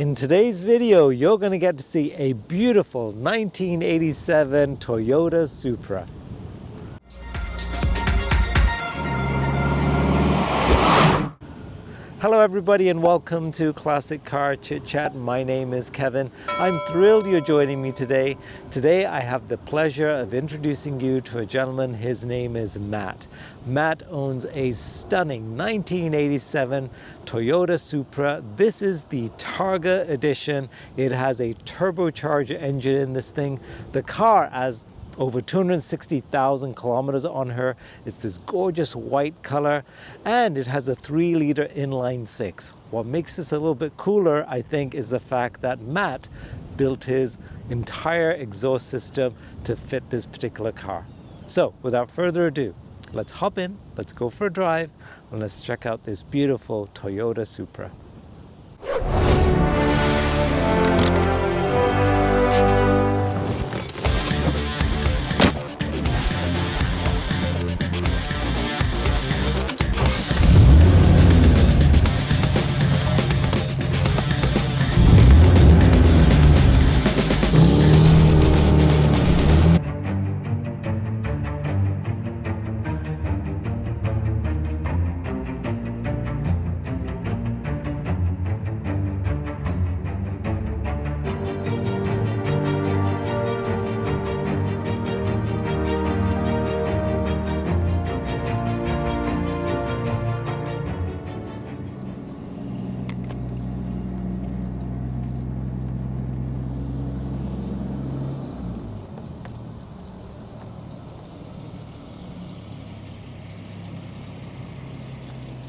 In today's video, you're going to get to see a beautiful 1987 Toyota Supra. Hello everybody and welcome to Classic Car ChitChat. My name is Kevin. I'm thrilled you're joining me today. Today I have the pleasure of introducing you to a gentleman. His name is Matt. Matt owns a stunning 1987 Toyota Supra. This is the Targa edition. It has a turbocharged engine in this thing. The car, as over 260,000 kilometers on her. It's this gorgeous white color, and it has a 3-liter inline-6. What makes this a little bit cooler, I think, is the fact that Matt built his entire exhaust system to fit this particular car. So, without further ado, let's hop in, let's go for a drive, and let's check out this beautiful Toyota Supra.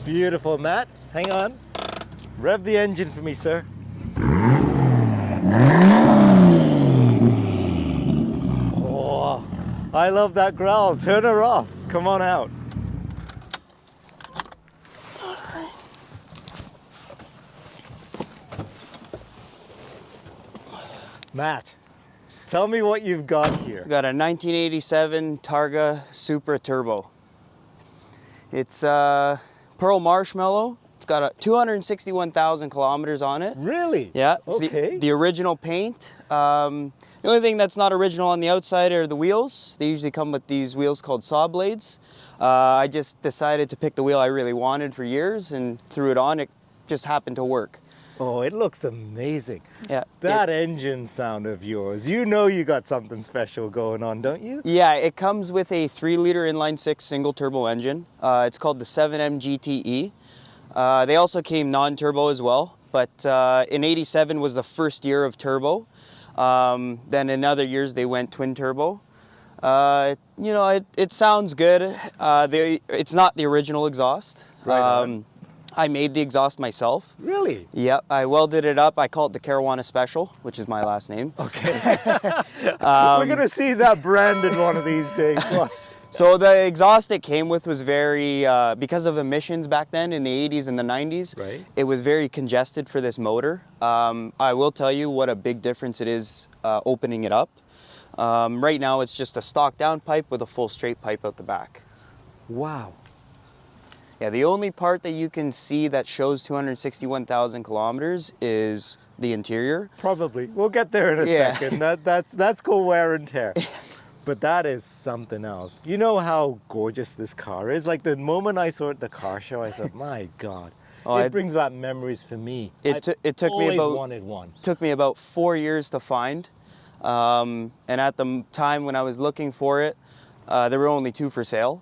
Beautiful, Matt. Hang on. Rev the engine for me, sir. Oh, I love that growl. Turn her off. Come on out. Matt, tell me what you've got here. We got a 1987 Targa Supra Turbo. It's Pearl Marshmallow. It's got 261,000 kilometers on it. Really? Yeah. It's okay. the original paint. The only thing that's not original on the outside are the wheels. They usually come with these wheels called sawblades. I just decided to pick the wheel I really wanted for years and threw it on. It just happened to work. Oh, it looks amazing. Yeah. That engine sound of yours. You know you got something special going on, don't you? Yeah, it comes with a 3-liter inline-6 single turbo engine. It's called the 7M GTE. They also came non-turbo as well, but in 87 was the first year of turbo. Then in other years they went twin turbo. You know, it sounds good. It's not the original exhaust. Right. I made the exhaust myself. Really? Yep, I welded it up. I call it the Caruana Special, which is my last name. Okay. We're gonna see that branded one of these days. Watch. So the exhaust it came with was very, because of emissions back then in the 80s and the 90s, right. It was very congested for this motor. I will tell you what a big difference it is opening it up. Right now it's just a stock down pipe with a full straight pipe out the back. Wow. Yeah, the only part that you can see that shows 261,000 kilometers is the interior. Probably. We'll get there in a second. That's called wear and tear. But that is something else. You know how gorgeous this car is? Like the moment I saw it at the car show, I said, my God. Oh, it brings back memories for me. It took me about 4 years to find. And at the time when I was looking for it, there were only 2 for sale.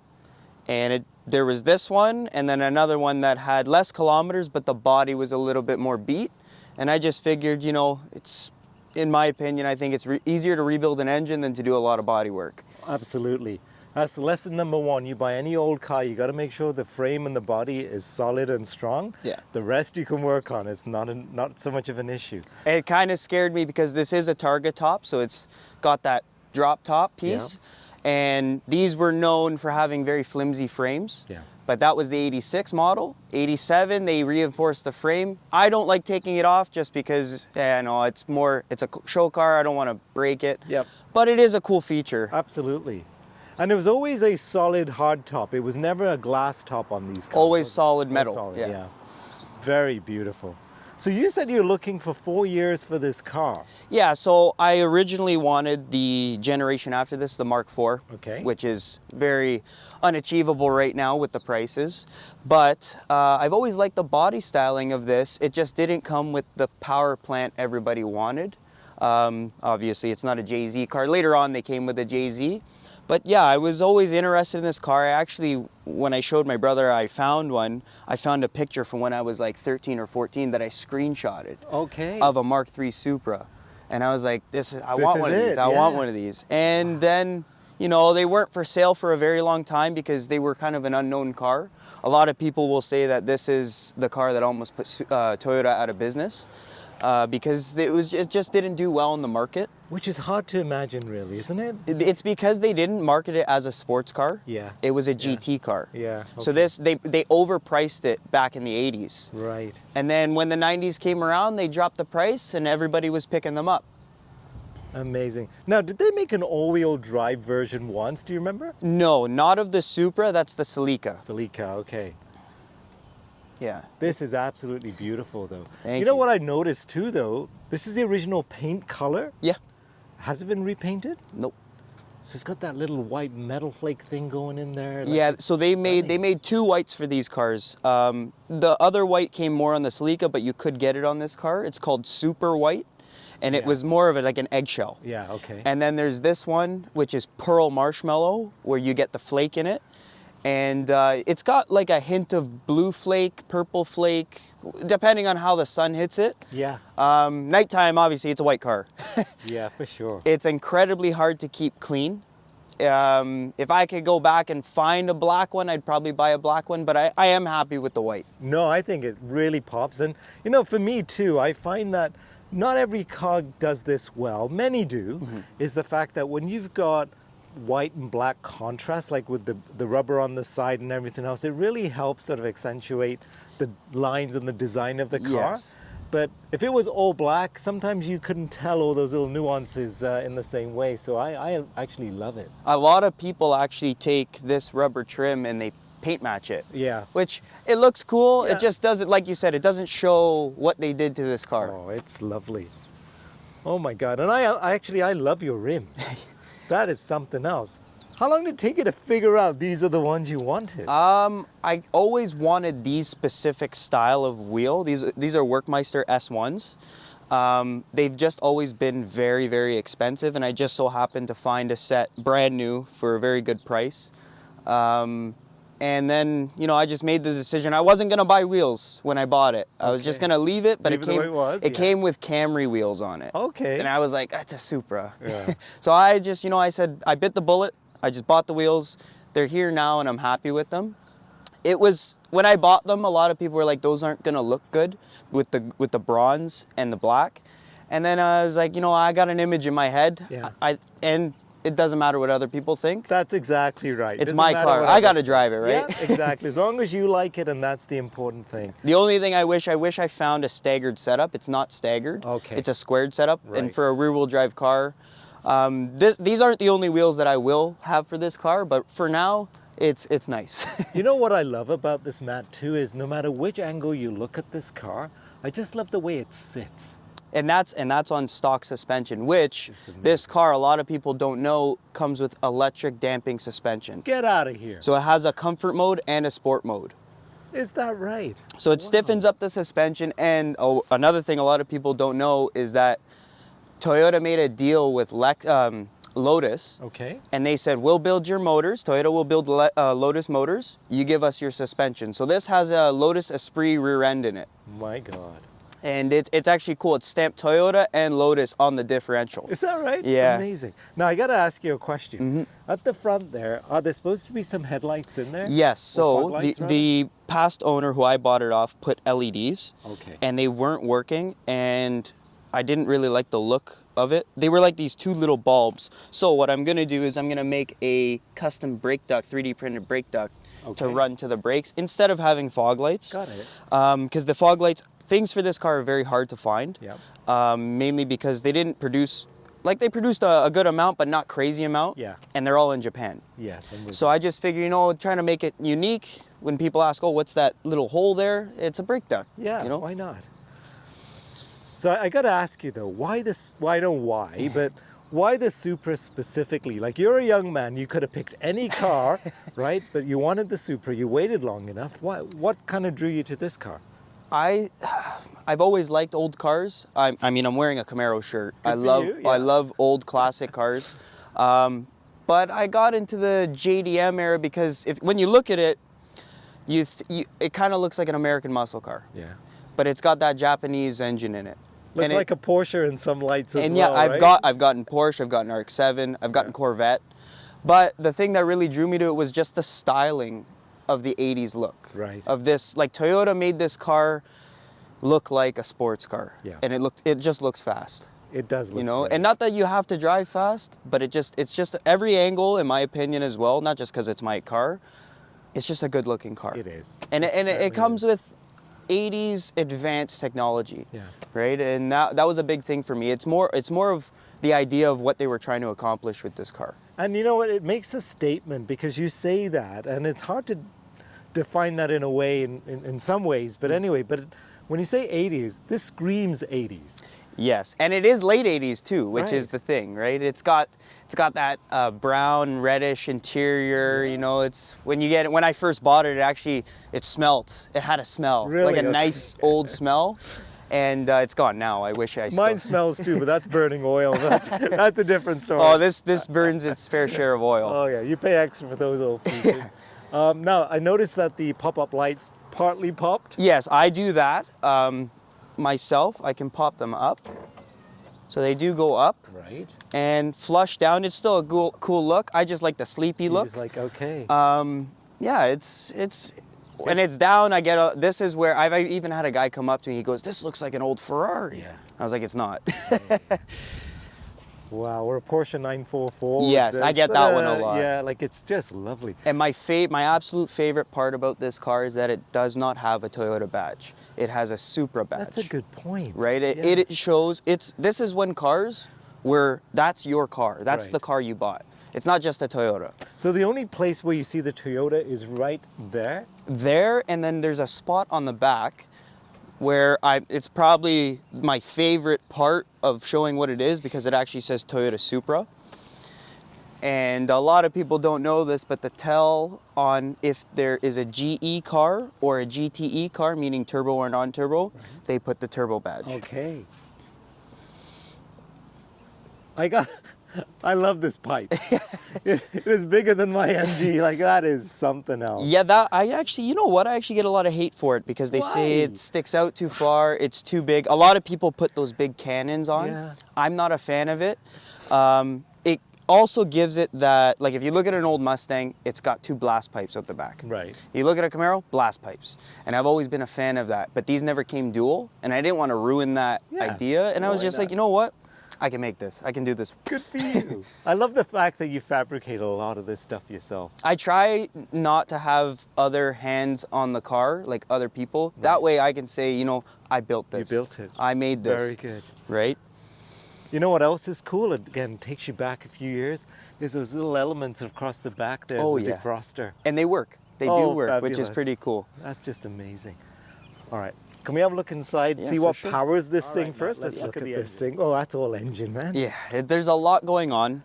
And there was this one and then another one that had less kilometers, but the body was a little bit more beat. And I just figured, you know, it's, in my opinion, I think it's easier to rebuild an engine than to do a lot of body work. Absolutely. That's lesson number 1. You buy any old car, you got to make sure the frame and the body is solid and strong. Yeah. The rest you can work on. It's not so much of an issue. It kind of scared me because this is a Targa top, so it's got that drop top piece. Yeah. And these were known for having very flimsy frames. Yeah. But that was the 86 model. 87, they reinforced the frame. I don't like taking it off just because, it's a show car. I don't want to break it. Yep. But it is a cool feature. Absolutely. And it was always a solid hard top. It was never a glass top on these cars. Always solid metal. Solid, yeah. Very beautiful. So you said you're looking for 4 years for this car. Yeah, so I originally wanted the generation after this, the Mark IV, Okay. which is very unachievable right now with the prices. But I've always liked the body styling of this. It just didn't come with the power plant everybody wanted. Obviously, it's not a JZ car. Later on, they came with a JZ. But yeah, I was always interested in this car. I actually, when I showed my brother I found one, I found a picture from when I was like 13 or 14 that I screenshotted of a Mark III Supra. And I was like, I want one of these. I want one of these. And then, you know, they weren't for sale for a very long time because they were kind of an unknown car. A lot of people will say that this is the car that almost put Toyota out of business. Because it just didn't do well in the market. Which is hard to imagine, really, isn't it? It's because they didn't market it as a sports car. Yeah. It was a GT car. Yeah. Okay. So they overpriced it back in the 80s. Right. And then when the 90s came around, they dropped the price and everybody was picking them up. Amazing. Now, did they make an all-wheel drive version once? Do you remember? No, not of the Supra. That's the Celica. Celica, okay. Yeah. This is absolutely beautiful, though. Thank you know what I noticed, too, though? This is the original paint color. Yeah. Has it been repainted? Nope. So it's got that little white metal flake thing going in there. Like, yeah, so they made two whites for these cars. The other white came more on the Celica, but you could get it on this car. It's called Super Wight, and it was more of like an eggshell. Yeah, okay. And then there's this one, which is Pearl Marshmallow, where you get the flake in it. And it's got like a hint of blue flake, purple flake, depending on how the sun hits it. Yeah. Nighttime, obviously, it's a white car. Yeah, for sure. It's incredibly hard to keep clean. If I could go back and find a black one, I'd probably buy a black one, but I am happy with the white. No, I think it really pops. And, you know, for me too, I find that not every car does this well. Many do, is the fact that when you've got white and black contrast, like with the rubber on the side and everything else, it really helps sort of accentuate the lines and the design of the car. Yes. But if it was all black, sometimes you couldn't tell all those little nuances in the same way. So I actually love it. A lot of people actually take this rubber trim and they paint match it. Yeah. Which, it looks cool, Yeah. it just doesn't, like you said, it doesn't show what they did to this car. Oh, it's lovely. Oh my God. And I love your rims. That is something else. How long did it take you to figure out these are the ones you wanted? I always wanted these specific style of wheel. These are Werkmeister S1s. They've just always been very, very expensive, and I just so happened to find a set brand new for a very good price. And then, you know, I just made the decision. I wasn't gonna buy wheels when I bought it. I was just gonna leave it, but it came with Camry wheels on it. Okay. And I was like, that's a Supra. Yeah. So I just, you know, I said, I bit the bullet. I just bought the wheels. They're here now and I'm happy with them. It was, when I bought them, a lot of people were like, those aren't gonna look good with the bronze and the black. And then I was like, you know, I got an image in my head. Yeah. And it doesn't matter what other people think. That's exactly right. It's my car. I got to drive it, right? Yeah, exactly. As long as you like it, and that's the important thing. The only thing I wish I found a staggered setup. It's not staggered. Okay. It's a squared setup. Right. And for a rear-wheel drive car, these aren't the only wheels that I will have for this car, but for now, it's nice. You know what I love about this, Matt, too, is no matter which angle you look at this car, I just love the way it sits. And that's on stock suspension, which this car, a lot of people don't know, comes with electric damping suspension. Get out of here. So it has a comfort mode and a sport mode. Is that right? So it stiffens up the suspension. And another thing a lot of people don't know is that Toyota made a deal with Lotus. Okay. And they said, we'll build your motors. Toyota will build Lotus motors. You give us your suspension. So this has a Lotus Esprit rear end in it. My God. And it's actually cool. It's stamped Toyota and Lotus on the differential. Is that right? Yeah. Amazing. Now, I got to ask you a question. At the front there, are there supposed to be some headlights in there? Yes. So the past owner who I bought it off put LEDs. Okay. And they weren't working. And I didn't really like the look of it. They were like these two little bulbs. So what I'm going to do is I'm going to make a custom brake duct, 3D printed brake duct to run to the brakes instead of having fog lights. Got it. Because the fog lights, things for this car are very hard to find. Yep. Mainly because they didn't produce, like they produced a good amount, but not crazy amount. Yeah. And they're all in Japan. Yes. So I just figured, you know, trying to make it unique. When people ask, oh, what's that little hole there? It's a brake duct. Yeah, you know? why not? So I got to ask you though, why this? Well, I know why, but why the Supra specifically? Like, you're a young man, you could have picked any car, right? But you wanted the Supra. You waited long enough. What kind of drew you to this car? I've always liked old cars. I mean, I'm wearing a Camaro shirt. Good for you, yeah. I love old classic cars. But I got into the JDM era because when you look at it, it kind of looks like an American muscle car. Yeah. But it's got that Japanese engine in it. Looks like a Porsche in some lights as well, yeah, right? I've gotten Porsche, I've gotten RX-7, I've gotten Corvette. But the thing that really drew me to it was just the styling of the 80s look. Right. Of this, like Toyota made this car look like a sports car. Yeah. And it just looks fast. It does look, you know, great. and not that you have to drive fast, but it's just every angle, in my opinion as well, not just because it's my car, it's just a good looking car. It is. And it comes with 80s advanced technology. Yeah. Right? And that was a big thing for me. It's more of the idea of what they were trying to accomplish with this car. And you know what, it makes a statement because you say that, and it's hard to define that in a way, in some ways, but anyway, but when you say 80s, this screams 80s. Yes, and it is late 80s too, which Right. is the thing, right? It's got that brown reddish interior. You know, it's when I first bought it, it smelled. It had a smell, Really? like a Okay. nice old smell, and it's gone now. I wish I. Mine smells too, but that's burning oil. That's a different story. Oh, this burns its fair share of oil. Oh yeah, you pay extra for those old features. Now I noticed that the pop-up lights partly popped. Yes, I do that myself. I can pop them up, so they do go up. Right. And flush down. It's still a cool look. I just like the sleepy look. Just like, okay. Yeah, it's when it's down. This is where I've even had a guy come up to me. He goes, "This looks like an old Ferrari." Yeah. I was like, "It's not." Wow, we're a Porsche 944. Yes, I get that one a lot. Yeah, like it's just lovely. And my absolute favorite part about this car is that it does not have a Toyota badge. It has a Supra badge. That's a good point. Right? It shows this is when cars where that's your car. That's Right. the car you bought. It's not just a Toyota. So the only place where you see the Toyota is right there? There, and then there's a spot on the back where it's probably my favorite part of showing what it is because it actually says Toyota Supra. And a lot of people don't know this, but the tell on if there is a GE car or a GTE car, meaning turbo or non-turbo, they put the turbo badge. Okay. I love this pipe. It is bigger than my MG. Like, that is something else. Yeah, you know what? I actually get a lot of hate for it because they say it sticks out too far, it's too big. A lot of people put those big cannons on. Yeah. I'm not a fan of it. It also gives it that, like if you look at an old Mustang, it's got two blast pipes out the back. Right. You look at a Camaro, blast pipes. And I've always been a fan of that, but these never came dual, and I didn't want to ruin that idea. And I was just like, you know what? I can make this. I can do this. Good for you. I love the fact that you fabricate a lot of this stuff yourself. I try not to have other hands on the car, like other people. Right. That way I can say, you know, I built this. You built it. I made this. Very good. Right? You know what else is cool? Again, takes you back a few years. Is those little elements across the back there. Oh, the yeah. defroster. And they work. They do work, which is fabulous. pretty cool. That's just amazing. All right. Can we have a look inside, Yeah, see for what sure. powers this All thing right, first? Matt, Let's let's look look at at the this thing. Oh, that's all engine, man. Yeah, there's a lot going on.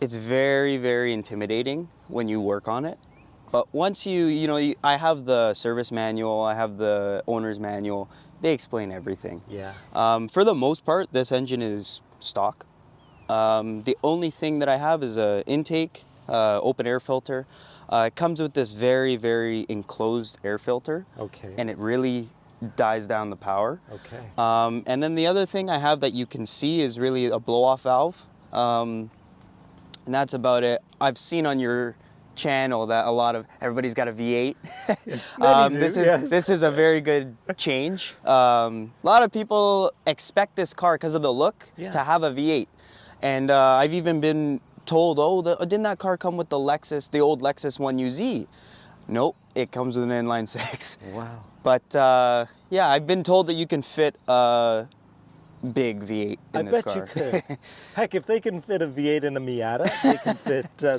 It's very, very intimidating when you work on it. But once I have the service manual, I have the owner's manual. They explain everything. Yeah. For the most part, this engine is stock. The only thing that I have is a intake, open air filter. It comes with this very, very enclosed air filter. Okay. And it really dies down the power. Okay. And then the other thing I have that you can see is really a blow-off valve. And that's about it. I've seen on your channel that everybody's got a V8. This is a very good change. A lot of people expect this car because of the look to have a V8. And I've even been told, didn't that car come with the old Lexus 1UZ? Nope, it comes with an inline-6. Wow. But yeah, I've been told that you can fit a big V8 in this car. I bet you could. Heck, if they can fit a V8 in a Miata,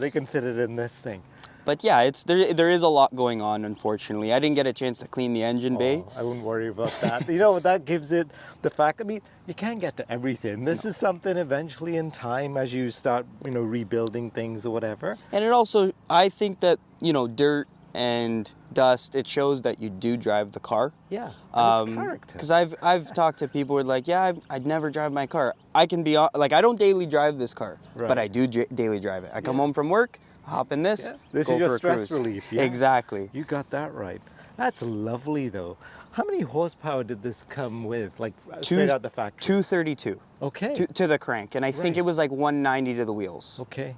they can fit it in this thing. But yeah, there is a lot going on, unfortunately. I didn't get a chance to clean the engine bay. I wouldn't worry about that. You know, that gives it the fact, I mean, you can't get to everything. This is something eventually in time as you start, you know, rebuilding things or whatever. And it also, I think that, you know, dirt and dust, it shows that you do drive the car. Yeah, and it's character. Because I've talked to people who are like, yeah, I'd never drive my car. I can be, like, I don't daily drive this car, but I do daily drive it. I come home from work, hop in this, This go is your for a stress cruise. relief. Yeah. Exactly. You got that right. That's lovely, though. How many horsepower did this come with, like straight out the factory? 232. Okay. To the crank, and I think it was like 190 to the wheels. Okay.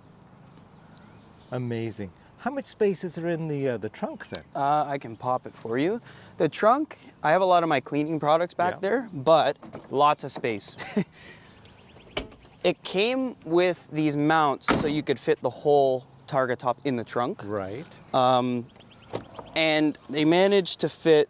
Amazing. How much space is there in the trunk then? I can pop it for you. The trunk, I have a lot of my cleaning products back there, but lots of space. It came with these mounts so you could fit the whole Targa top in the trunk. Right. And they managed to fit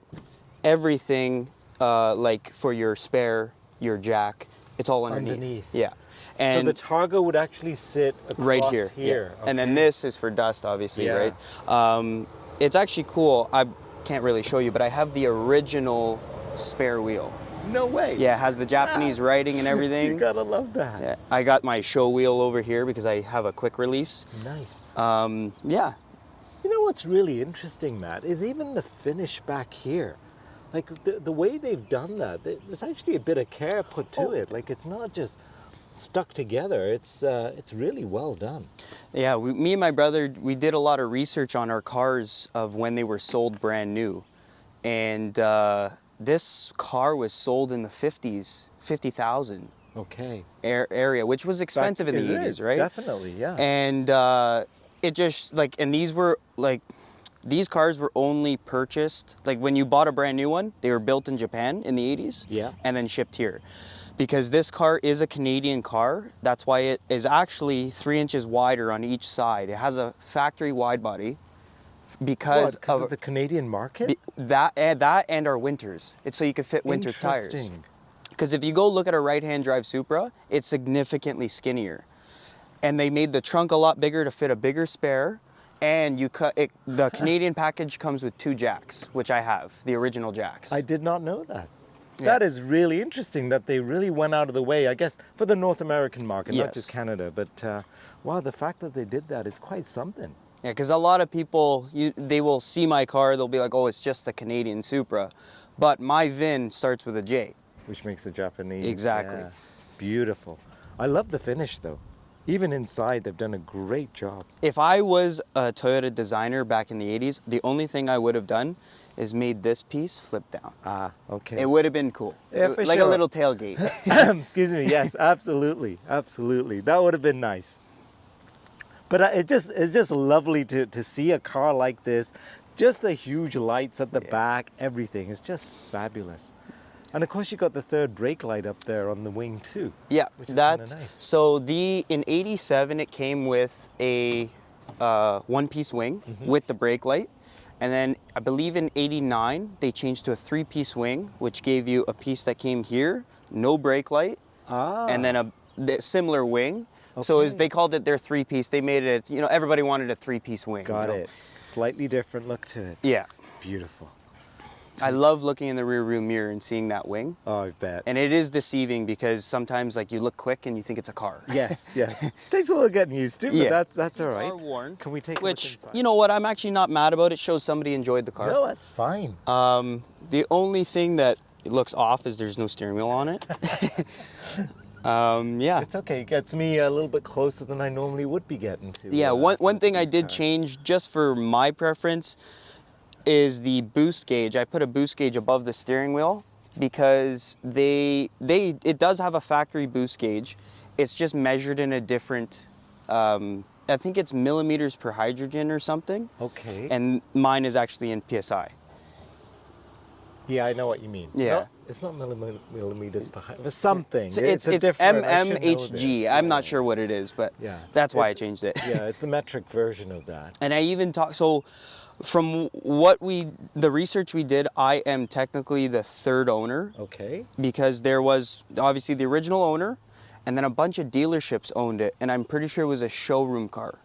everything, like for your spare, your jack. It's all underneath. Yeah. And so the Targa would actually sit across right here. Yeah. Okay. And then this is for dust, obviously, Yeah. right? It's actually cool. I can't really show you, but I have the original spare wheel. No way. Yeah, it has the Japanese writing and everything. You gotta love that. Yeah. I got my show wheel over here because I have a quick release. Nice. Yeah. You know what's really interesting, Matt, is even the finish back here. Like the way they've done that, there's actually a bit of care put to it. Like it's not just stuck together. It's really well done. Yeah, me and my brother, we did a lot of research on our cars of when they were sold brand new. And this car was sold in the 50s, 50,000 Okay. area, which was expensive in the 80s, right? Definitely, yeah. And it just, like, and these were, like, these cars were only purchased, like, when you bought a brand new one, they were built in Japan in the 80s. Yeah. And then shipped here. Because this car is a Canadian car, that's why it is actually 3 inches wider on each side. It has a factory wide body because of the Canadian market? That and our winters. It's so you could fit winter tires. Interesting. Because if you go look at a right-hand drive Supra, it's significantly skinnier. And they made the trunk a lot bigger to fit a bigger spare. And the Canadian package comes with 2 jacks, which I have, the original jacks. I did not know that. Yeah. That is really interesting that they really went out of the way, I guess, for the North American market, not Yes. just Canada. But wow, the fact that they did that is quite something. Yeah, because a lot of people, they will see my car, they'll be like, oh, it's just the Canadian Supra. But my VIN starts with a J. Which makes the Japanese. Exactly. Yeah. Beautiful. I love the finish, though. Even inside, they've done a great job. If I was a Toyota designer back in the 80s, the only thing I would have done is made this piece flip down. Ah, okay. It would have been cool. Yeah, for like sure. a little tailgate. Excuse me. Yes, absolutely, absolutely. That would have been nice. But it's just lovely to see a car like this. Just the huge lights at the back, everything. It's just fabulous. And of course, you got the third brake light up there on the wing too. Yeah, which is kinda nice. So in '87 it came with a one-piece wing with the brake light. And then I believe in '89, they changed to a 3-piece wing, which gave you a piece that came here, no brake light, and then a similar wing. Okay. So they called it their 3-piece. They made it, you know, everybody wanted a 3-piece wing. Got it. Slightly different look to it. Yeah. Beautiful. I love looking in the rearview mirror and seeing that wing. Oh, I bet. And it is deceiving because sometimes, like, you look quick and you think it's a car. Yes, yes. Takes a little getting used to, but that's all right. Worn, Can we take a look which, inside? you know what, I'm actually not mad about. It shows somebody enjoyed the car. No, that's fine. The only thing that looks off is there's no steering wheel on it. Yeah. It's okay. It gets me a little bit closer than I normally would be getting to. Yeah, one thing I did change just for my preference is the boost gauge. I put a boost gauge above the steering wheel because it does have a factory boost gauge. It's just measured in a different, I think it's millimeters per hydrogen or something. Okay. And mine is actually in PSI. Yeah, I know what you mean. Yeah. No, it's not millimeters per hydrogen. It's something. It's a different, I should know MMHG. this. I'm not sure what it is, but that's why I changed it. Yeah, it's the metric version of that. And I even so from the research we did, I am technically the third owner. Okay. Because there was obviously the original owner, and then a bunch of dealerships owned it, and I'm pretty sure it was a showroom car.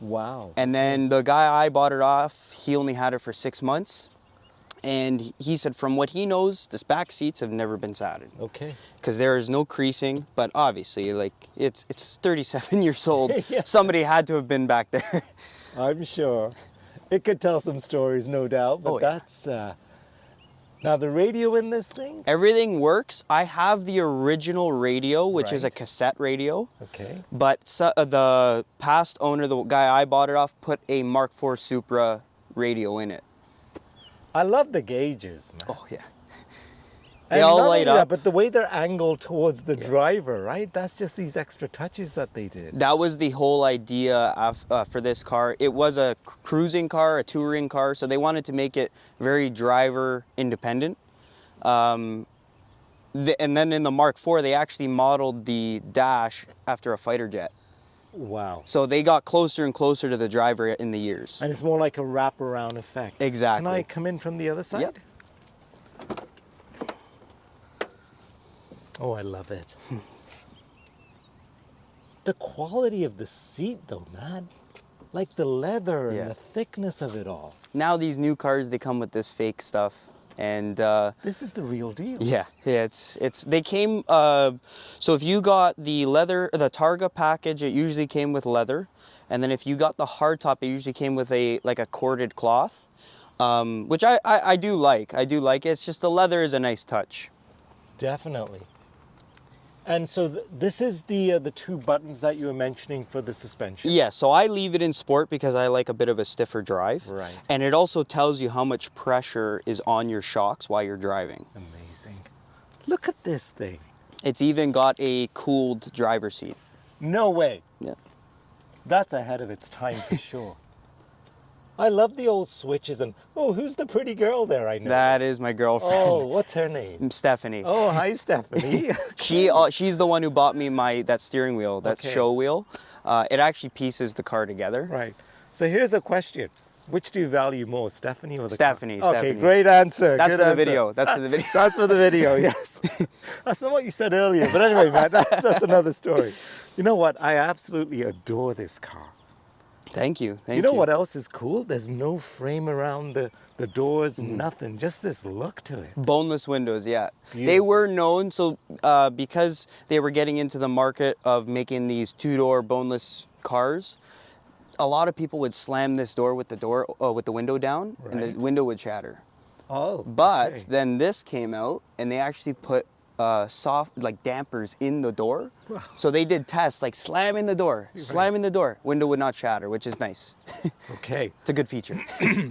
Wow. And then the guy I bought it off, he only had it for 6 months. And he said from what he knows, the back seats have never been sadded. Okay. Because there is no creasing, but obviously, like, it's 37 years old. Yeah. Somebody had to have been back there. I'm sure. It could tell some stories, no doubt, but that's... Now, the radio in this thing? Everything works. I have the original radio, which is a cassette radio. Okay. But the past owner, the guy I bought it off, put a Mark IV Supra radio in it. I love the gauges, man. Oh, yeah. And they all not light only up. that, but the way they're angled towards the driver, right? That's just these extra touches that they did. That was the whole idea for this car. It was a cruising car, a touring car, so they wanted to make it very driver independent. And then in the Mark IV, they actually modeled the dash after a fighter jet. Wow. So they got closer and closer to the driver in the years. And it's more like a wraparound effect. Exactly. Can I come in from the other side? Yep. Oh, I love it. The quality of the seat, though, man. Like the leather and the thickness of it all. Now these new cars, they come with this fake stuff. And this is the real deal. Yeah, they came, so if you got the leather, the Targa package, it usually came with leather. And then if you got the hardtop, it usually came with a corded cloth, which I do like. I do like it. It's just the leather is a nice touch. Definitely. And so this is the two buttons that you were mentioning for the suspension? Yeah, so I leave it in sport because I like a bit of a stiffer drive. Right. And it also tells you how much pressure is on your shocks while you're driving. Amazing. Look at this thing. It's even got a cooled driver's seat. No way. Yeah. That's ahead of its time for sure. I love the old switches and, oh, who's the pretty girl there I know? That is my girlfriend. Oh, what's her name? Stephanie. Oh, hi, Stephanie. She's the one who bought me that steering wheel, that show wheel. It actually pieces the car together. Right. So here's a question. Which do you value more, Stephanie or the Stephanie. car? Okay, Stephanie. great answer. That's Good for the answer. video. That's for the video. That's for the video, yes. That's not what you said earlier. But anyway, Matt, that's another story. You know what? I absolutely adore this car. Thank you. Thank you. You know what else is cool? There's no frame around the doors, nothing. Just this look to it. Boneless windows, yeah. Beautiful. They were known, so because they were getting into the market of making these two-door boneless cars, a lot of people would slam this door with the window down, and the window would shatter. Oh. But then this came out, and they actually put soft, like dampers in the door. Wow. So they did tests, like slamming the door, slamming the door. Window would not shatter, which is nice. Okay. It's a good feature.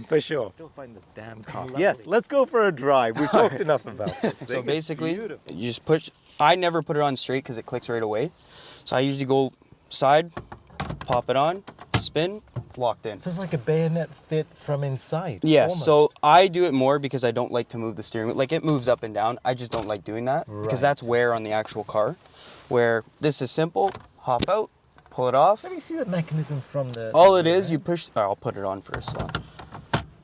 For sure. I still find this damn car. Yes, let's go for a drive. We've talked enough about this thing. So basically, you just push. I never put it on straight because it clicks right away. So I usually go side, pop it on, spin, it's locked in. So it's like a bayonet fit from inside. Yeah, almost. so I do it more because I don't like to move the steering wheel. Like it moves up and down. I just don't like doing that because that's wear on the actual car. Where this is simple, hop out, pull it off. Let me see the mechanism from the... All it is, you push, I'll put it on first.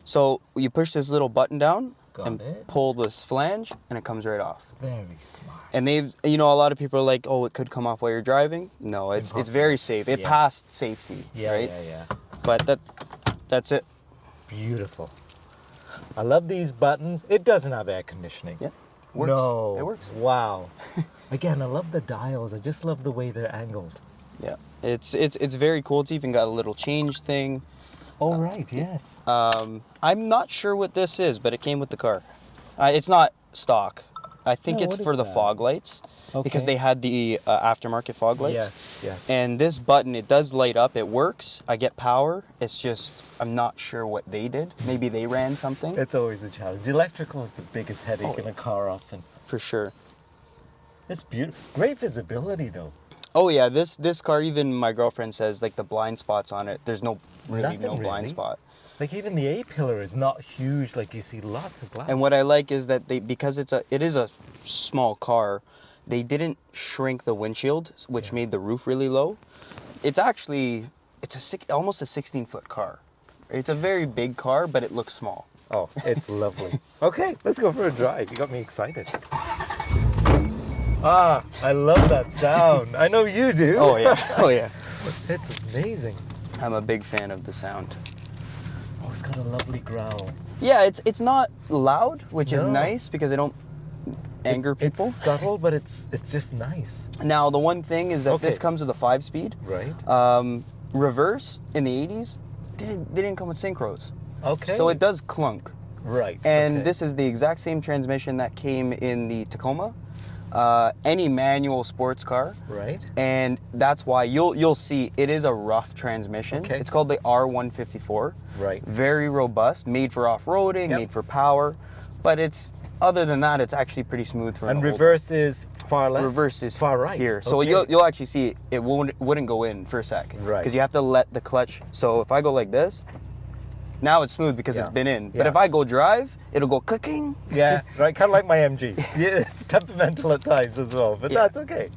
So you push this little button down and pull this flange and it comes right off. Very smart. And they've, you know, a lot of people are like, oh, it could come off while you're driving. No, it's very safe. It passed safety, right? Yeah. But that's it. Beautiful. I love these buttons. It doesn't have air conditioning. Yeah. Works. No. It works. Wow. Again, I love the dials. I just love the way they're angled. Yeah. It's very cool. It's even got a little change thing. Oh, right. Yes. I'm not sure what this is, but it came with the car. It's not stock. I think it's for the fog lights because they had the aftermarket fog lights. Yes. And this button, it does light up. It works. I get power. It's just, I'm not sure what they did. Maybe they ran something. It's always a challenge. Electrical is the biggest headache in a car often. For sure. It's beautiful. Great visibility though. Oh yeah, this car, even my girlfriend says, like the blind spots on it, there's no blind spot. Like even the A-pillar is not huge, like you see lots of glass. And what I like is that because it is a small car, they didn't shrink the windshield, which made the roof really low. It's actually, almost a 16-foot car. It's a very big car, but it looks small. Oh, it's lovely. Okay, let's go for a drive. You got me excited. Ah, I love that sound. I know you do. Oh yeah, oh yeah. It's amazing. I'm a big fan of the sound. Oh, it's got a lovely growl. Yeah, it's not loud, which is nice because I don't anger people. It's subtle, but it's just nice. Now, the one thing is that this comes with a 5-speed. Right. Reverse in the 80s didn't come with synchros. Okay. So it does clunk. Right. And this is the exact same transmission that came in the Tacoma, any manual sports car. Right. And that's why you'll see it is a rough transmission. Okay. It's called the R154. Right. Very robust, made for off-roading, made for power, but other than that, it's actually pretty smooth for an old. Reverse is far left? Reverse is far right. Here. So you'll actually see it wouldn't go in for a sec. Right. Because you have to let the clutch. So if I go like this, now it's smooth because it's been in. But if I go drive, it'll go clicking. Yeah, right. Kind of like my MG. Yeah, it's temperamental at times as well, but that's okay.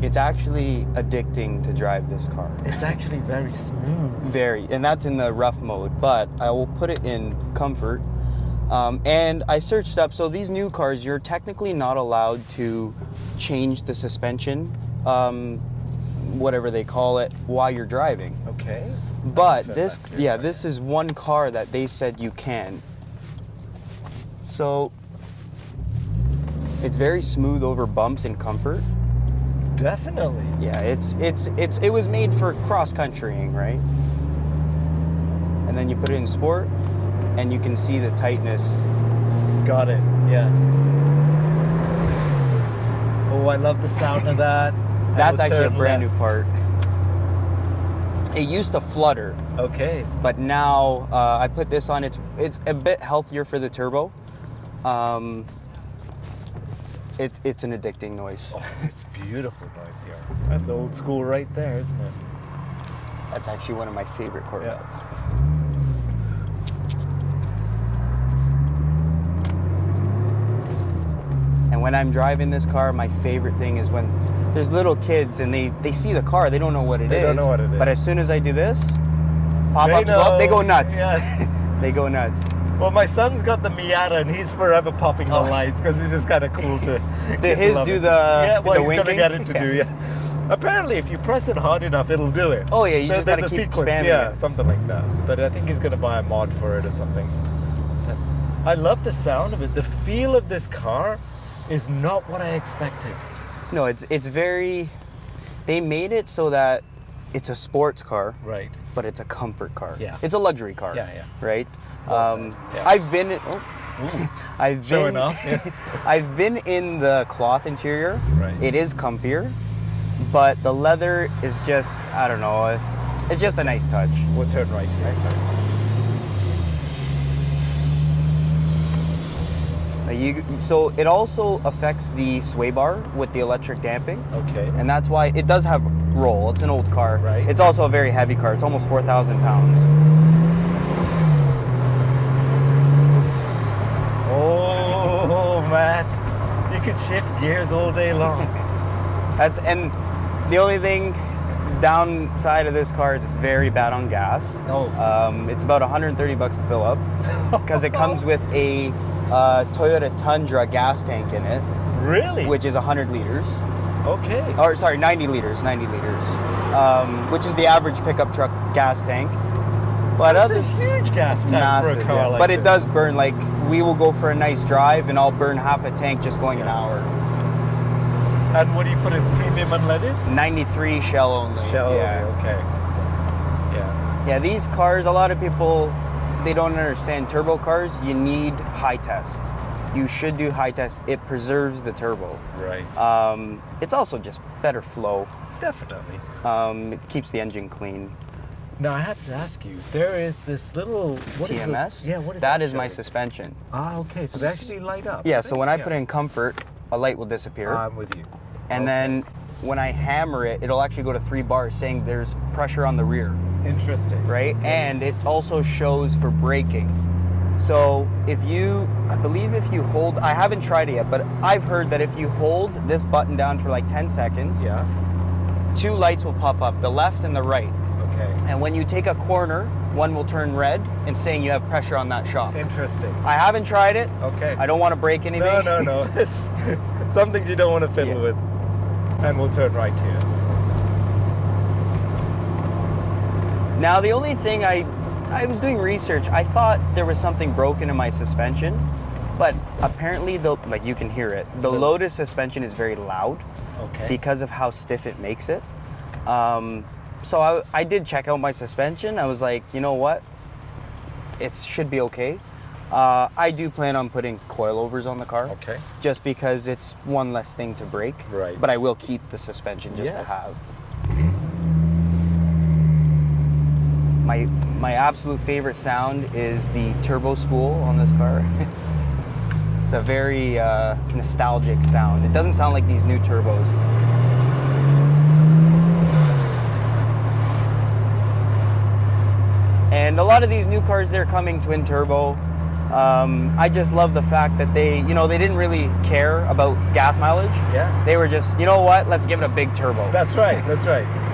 It's actually addicting to drive this car. It's actually very smooth. Very, and that's in the rough mode, but I will put it in comfort. And I searched up, so these new cars, you're technically not allowed to change the suspension, whatever they call it, while you're driving. Okay. But this is one car that they said you can. So it's very smooth over bumps and comfort. Definitely. Yeah, it was made for cross-countrying, right? And then you put it in sport, and you can see the tightness. Got it, yeah. Oh, I love the sound of that. That's actually a brand new part. It used to flutter. Okay. But now I put this on. It's a bit healthier for the turbo. It's an addicting noise. Oh, it's beautiful noise here. That's old school right there, isn't it? That's actually one of my favorite Corvettes. Yeah. And when I'm driving this car, my favorite thing is when there's little kids and they see the car, they don't know what it is. They don't know what it is. But as soon as I do this, pop-up, they go nuts. Yes. They go nuts. Well, my son's got the Miata, and he's forever popping the lights because it's just kind of cool to. Did his do the well, the he's winking? gonna get it to do. Yeah. Apparently, if you press it hard enough, it'll do it. Oh yeah, you just gotta There's a keep sequence, spamming it. Something like that. But I think he's gonna buy a mod for it or something. I love the sound of it. The feel of this car is not what I expected. No, it's very. They made it so that it's a sports car, right? But it's a comfort car. Yeah, it's a luxury car. Yeah. Right. Well said. Yeah. I've been. Showing off. Yeah. I've been in the cloth interior. Right. It is comfier, but the leather is just, I don't know. It's just a nice touch. We'll turn right here. So it also affects the sway bar with the electric damping. Okay. And that's why it does have roll. It's an old car. Right. It's also a very heavy car. It's almost 4,000 pounds. Oh, Matt, you could shift gears all day long. And the only thing downside of this car, it's very bad on gas. Oh. It's about $130 to fill up because it comes with a Toyota Tundra gas tank in it. Really? Which is 100 liters. Okay. Or sorry, 90 liters, which is the average pickup truck gas tank. But that's a huge gas tank massive, for a car like but this. It does burn. Like, we will go for a nice drive and I'll burn half a tank just going an hour. And what do you put in, premium unleaded? 93 shell only. Shell yeah. only, okay. Yeah. Yeah, these cars, a lot of people, they don't understand turbo cars. You need high test. You should do high test. It preserves the turbo. Right. It's also just better flow. Definitely. It keeps the engine clean. Now, I have to ask you, there is this little... TMS? Yeah, what is that? That is showing? my suspension. Ah, okay, so they actually light up. Yeah, so when I put in comfort, a light will disappear. I'm with you. And then when I hammer it, it'll actually go to 3 bars saying there's pressure on the rear. Interesting. Right? And it also shows for braking. So I believe if you hold, I haven't tried it yet, but I've heard that if you hold this button down for like 10 seconds, 2 lights will pop up, the left and the right. Okay. And when you take a corner, one will turn red and saying you have pressure on that shock. Interesting. I haven't tried it. Okay. I don't want to break anything. No. It's something you don't want to fiddle with. And we'll turn right here. Now, the only thing I was doing research, I thought there was something broken in my suspension, but apparently, like you can hear it, the Lotus suspension is very loud because of how stiff it makes it. So I did check out my suspension. I was like, you know what? It should be okay. I do plan on putting coilovers on the car. Okay. Just because it's one less thing to break. Right. But I will keep the suspension just to have. My absolute favorite sound is the turbo spool on this car. It's a very nostalgic sound. It doesn't sound like these new turbos. And a lot of these new cars, they're coming twin turbo. I just love the fact that they didn't really care about gas mileage. Yeah. They were just, you know what, let's give it a big turbo. That's right.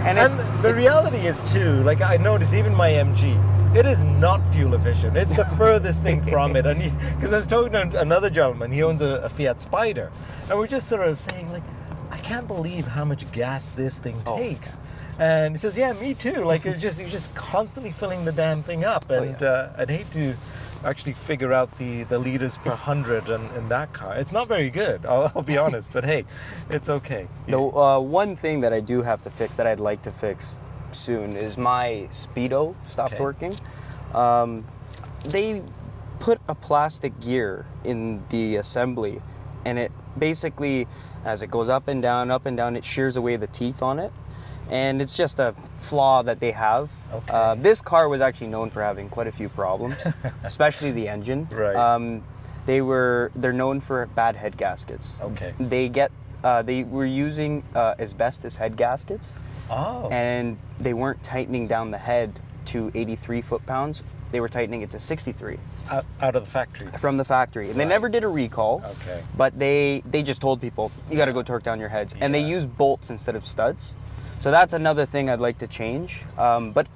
And the reality is too, like I noticed even my MG, it is not fuel efficient. It's the furthest thing from it. And because I was talking to another gentleman, he owns a Fiat Spider, and we're just sort of saying like, I can't believe how much gas this thing takes. And he says, yeah, me too. Like you're just constantly filling the damn thing up, and I'd hate to actually figure out the liters per 100 in that car. It's not very good, I'll be honest, but hey, it's okay. The one thing that I do have to fix, that I'd like to fix soon, is my speedo stopped working. They put a plastic gear in the assembly, and it basically, as it goes up and down, it shears away the teeth on it. And it's just a flaw that they have. This car was actually known for having quite a few problems, especially the engine. Right. They're known for bad head gaskets. Okay. They were using asbestos head gaskets. Oh. And they weren't tightening down the head to 83 foot-pounds. They were tightening it to 63. Out of the factory? From the factory. And they never did a recall. Okay. But they just told people, you got to go torque down your heads. And they use bolts instead of studs. So that's another thing I'd like to change. But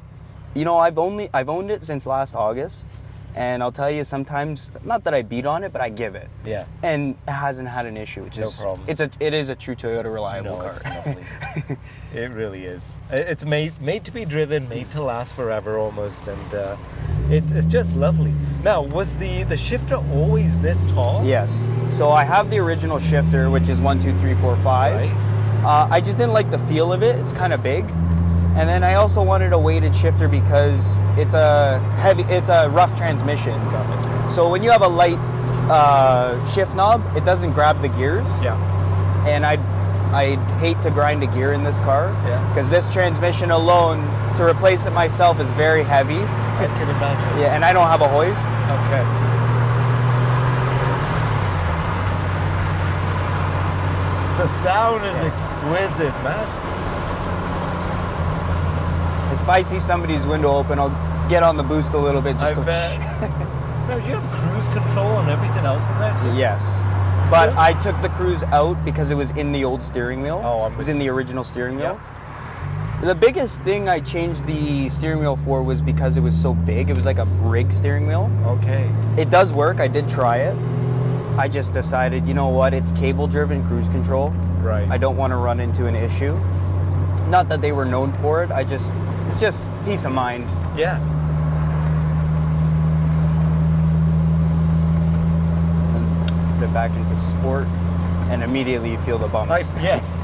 you know, I've owned it since last August, and I'll tell you, sometimes, not that I beat on it, but I give it. Yeah. And it hasn't had an issue. Which no problem. It is a true Toyota reliable car. It's lovely. It really is. It's made to be driven, made to last forever almost, and it's just lovely. Now, was the shifter always this tall? Yes. So I have the original shifter, which is 1, 2, 3, 4, 5. Right. I just didn't like the feel of it. It's kind of big. And then I also wanted a weighted shifter because it's a rough transmission. So when you have a light shift knob, it doesn't grab the gears. Yeah. And I'd hate to grind a gear in this car because this transmission alone, to replace it myself, is very heavy. I can imagine. Yeah, and I don't have a hoist. Okay. The sound is exquisite, Matt. If I see somebody's window open, I'll get on the boost a little bit. Just go. Now, you have cruise control and everything else in there too? Yes. But I took the cruise out because it was in the old steering wheel. It was in the original steering wheel. Yeah. The biggest thing I changed the steering wheel for was because it was so big. It was like a rig steering wheel. Okay. It does work. I did try it. I just decided, you know what, it's cable-driven cruise control. Right. I don't want to run into an issue. Not that they were known for it. It's just peace of mind. Yeah. And put it back into sport, and immediately you feel the bumps. Yes.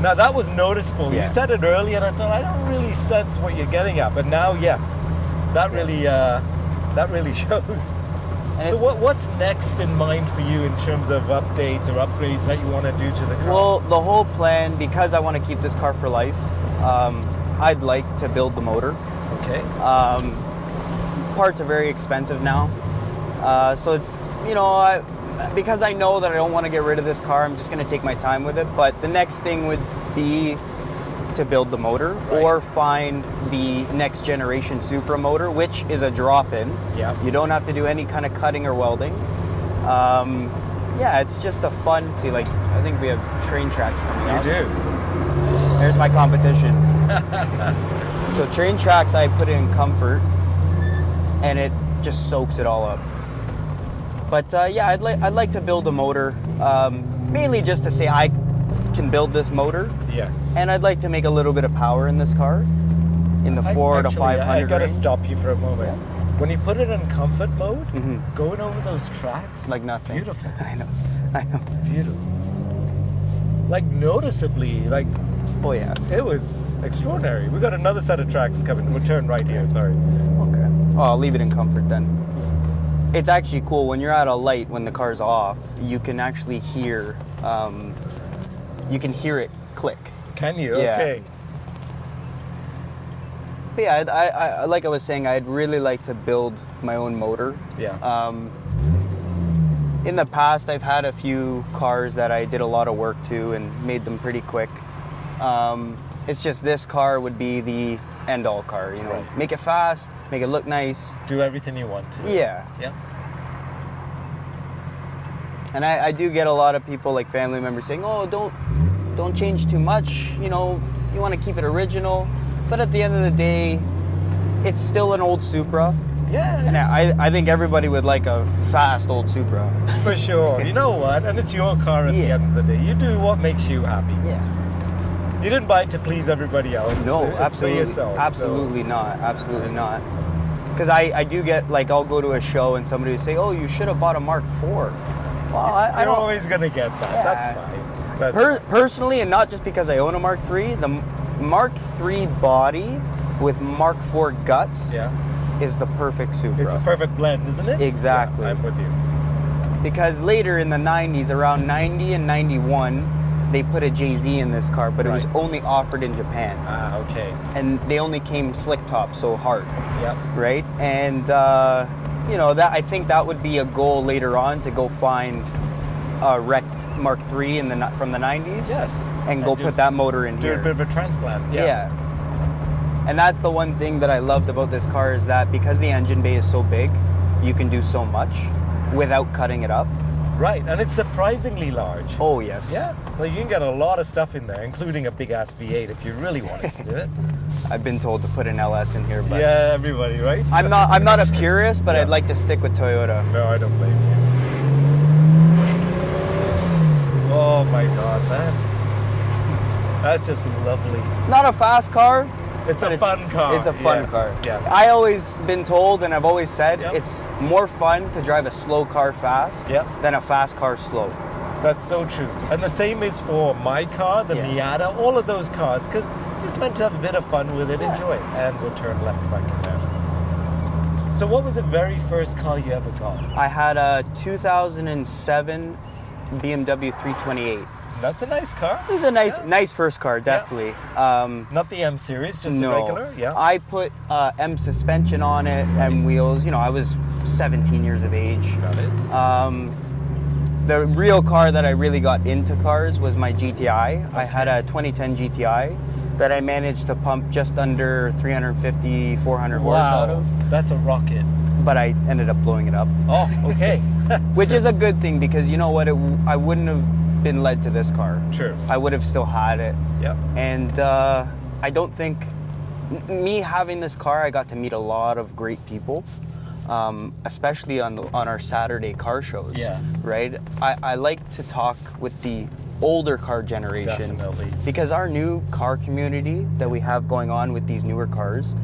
Now that was noticeable. Yeah. You said it earlier, and I thought I don't really sense what you're getting at, but now, yes, that really shows. So what's next in mind for you in terms of updates or upgrades that you want to do to the car? Well, the whole plan, because I want to keep this car for life, I'd like to build the motor. Okay. Parts are very expensive now. So it's, because I know that I don't want to get rid of this car, I'm just going to take my time with it. But the next thing would be to build the motor, or find the next generation Supra motor, which is a drop-in. Yeah. You don't have to do any kind of cutting or welding. Yeah, it's just a fun. See, like, I think we have train tracks coming out. You do. There's my competition. So train tracks, I put in comfort. and it just soaks it all up. But yeah, I'd like to build a motor, mainly just to say I can build this motor. Yes. And I'd like to make a little bit of power in this car, in the 400 to 500 I gotta range. stop you for a moment. Yeah. When you put it in comfort mode, going over those tracks, Like nothing. Beautiful. I know. Beautiful. Like noticeably, like, Oh yeah. it was extraordinary. We got another set of tracks coming. We'll turn right here, sorry. Okay. Oh, I'll leave it in comfort then. It's actually cool when you're at a light when the car's off. You can actually hear, it click. Can you? Yeah. Okay. But yeah, I like I was saying, I'd really like to build my own motor. Yeah. In the past, I've had a few cars that I did a lot of work to and made them pretty quick. It's just this car would be the end-all car, you know. Right. Make it fast, make it look nice. Do everything you want to. Yeah. Yeah. And I do get a lot of people, like family members, saying, "Oh, don't change too much. You know, you want to keep it original." But at the end of the day, it's still an old Supra. Yeah. And I think everybody would like a fast old Supra. For sure. You know what? And it's your car at the end of the day. You do what makes you happy. Yeah. You didn't buy it to please everybody else. No, It's absolutely. for yourself. Absolutely not. Absolutely not. Because I do get, like, I'll go to a show and somebody would say, "Oh, you should have bought a Mark IV." Well, I You're don't. always going to get that. Yeah. That's fine. That's Personally, and not just because I own a Mark III, the Mark III body with Mark IV guts yeah. is the perfect Supra. It's a perfect blend, isn't it? Exactly. Yeah, I'm with you. Because later in the 90s, around 90 and 91, they put a JZ in this car, but it was only offered in Japan. Ah, okay. And they only came slick top, so hard. Yep. Right? And, you know, that I think that would be a goal later on, to go find a wrecked Mark III from the 90s. Yes. And go put that motor in do here. a bit of a transplant. Yeah. And that's the one thing that I loved about this car, is that because the engine bay is so big, you can do so much without cutting it up. Right, and it's surprisingly large. Oh, yes. Yeah, like you can get a lot of stuff in there, including a big ass V8 if you really wanted to do it. I've been told to put an LS in here, but yeah, everybody, right? I'm not a purist, but I'd like to stick with Toyota. No, I don't blame you. Oh my God, man. That's just lovely. Not a fast car. It's a fun car. It's a fun car. Yes. I always been told, and I've always said, it's more fun to drive a slow car fast than a fast car slow. That's so true. And the same is for my car, the Miata, all of those cars, because just meant to have a bit of fun with it, enjoy it. And we'll turn left back in there. So what was the very first car you ever got? I had a 2007 BMW 328. That's a nice car. It was a nice first car, definitely. Not the M series, just the regular. Yeah. I put M suspension on it, M wheels. You know, I was 17 years of age. Got it. The real car that I really got into cars was my GTI. I had a 2010 GTI that I managed to pump just under 350, 400 horse out of. That's a rocket. But I ended up blowing it up. Oh, okay. Which is a good thing, because you know what? I wouldn't have been led to this car. True. I would have still had it. Yep. And I don't think me having this car, I got to meet a lot of great people, especially on our Saturday car shows. Yeah. Right. I like to talk with the older car generation. Definitely. Because our new car community that we have going on with these newer cars,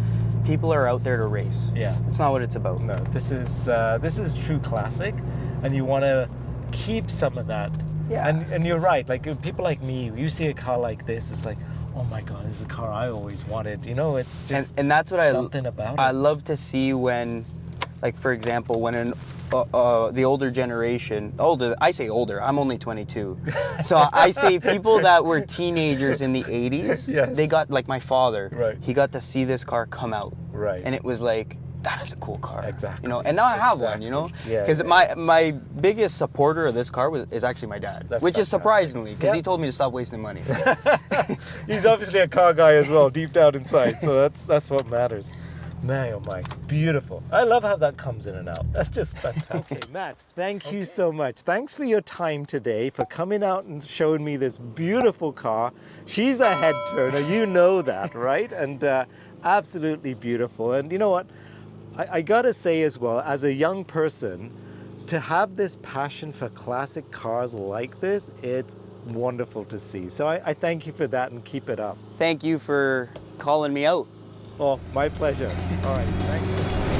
people are out there to race. Yeah. It's not what it's about. No, this is true classic, and you want to keep some of that. Yeah. And you're right. Like people like me, you see a car like this, it's like, oh my God, this is a car I always wanted. You know, it's just and that's what something about I it. love to see when, like for example, when the older generation, I say older, I'm only 22. So I say people that were teenagers in the 80s, they got, like my father, he got to see this car come out. Right. And it was like, that is a cool car. Exactly. You know, and now I have one, you know? Yeah. Because my biggest supporter of this car is actually my dad. That's which is fantastic. surprisingly, because he told me to stop wasting money. He's obviously a car guy as well, deep down inside. So that's what matters. Man, oh my, beautiful. I love how that comes in and out. That's just fantastic. Okay, Matt, thank you so much. Thanks for your time today, for coming out and showing me this beautiful car. She's a head turner, you know that, right? And absolutely beautiful. And you know what? I gotta say as well, as a young person, to have this passion for classic cars like this, it's wonderful to see. So I thank you for that and keep it up. Thank you for calling me out. Oh, my pleasure. All right, thanks.